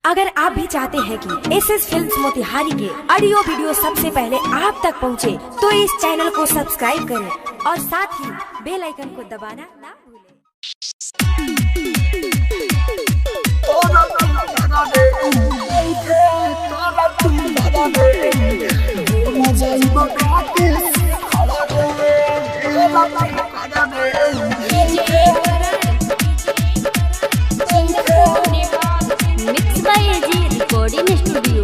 अगर आप भी चाहते हैं कि एसएस फिल्म्स मोतिहारी के ऑडियो वीडियो सबसे पहले आप तक पहुंचे, तो इस चैनल को सब्सक्राइब करें और साथ ही बेल आइकन को दबाना ना भूलें। Mix by AG recording studio.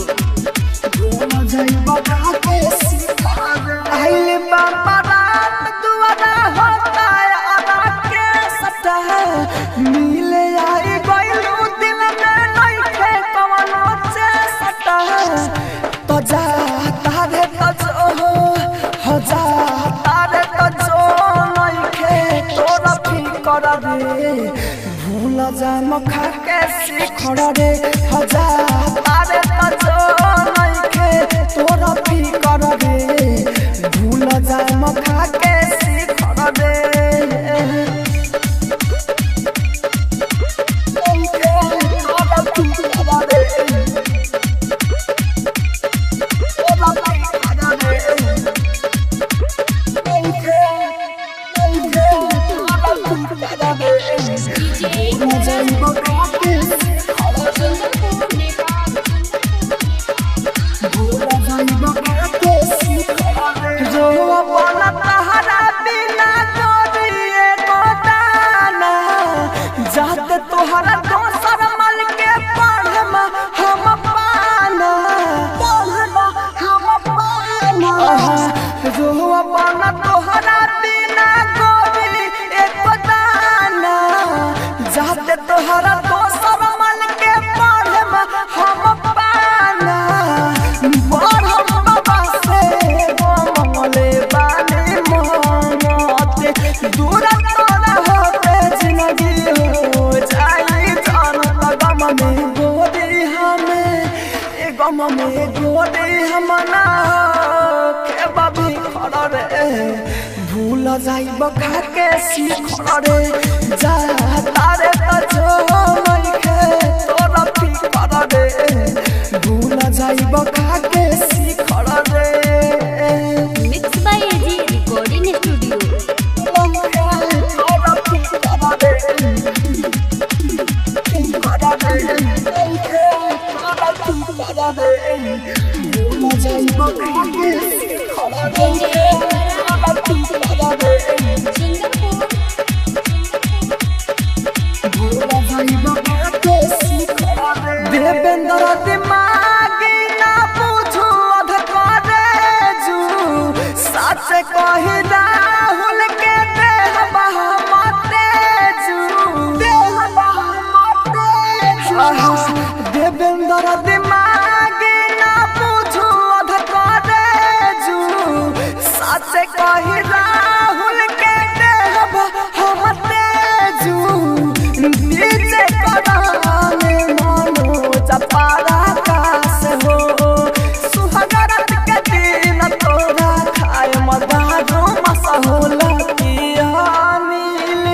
मिले आई गइलू दिल में नइखे कवनो चेष्टा तो जा तारे तो जो हो जा तारे तो जो नइखे तोरा फिकर रे भूल जा मखा के सिखड़ रे हो जा तारे तो जो नइखे तोरा फिकर रे भूल जा मखा के सिखड़ रे। तोहरा दोसर मल के पढ़म हम पाना हम पाना जो अपना तोहरा बिना गोरी एक दाना जाते तोहरा दोसर मल के पढ़म हम पाना बढ़म बाबा से मले बानी मोहम्मत दूर तोरा होते जिंदगी गम में गोदी हमना के बाबी खड़ा रे भूल जाइब खा के सिखड़ रे जा तारे तो जो नइखे तोरा फिकर रे भूल जाइब खा के सिखड़ रे। Mix by AG recording studio. Devendra दिमागी ना पूछू अध करे जू सच कही राहुल के देह बहमते जू देवेंद्र दिमागी ना पूछू अध करे जू सच कही राहुल के देह बहमते जू नीचे कदाने पारा कास हो सुहागरात के दिन तोरा खाए मदारो मसहोला किया नील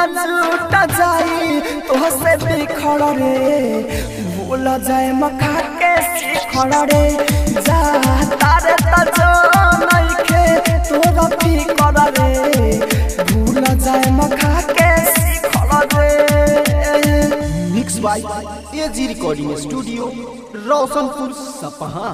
झूठ जाई तोहसे बिखड़ रे भूल जाए मखा के सिखड़ रे जा तारे तो जो नइखे तोरा फिकर रे भूल जाए मखा के सिखड़ रे। Mix by AG recording studio, Roshanpur Sapaha.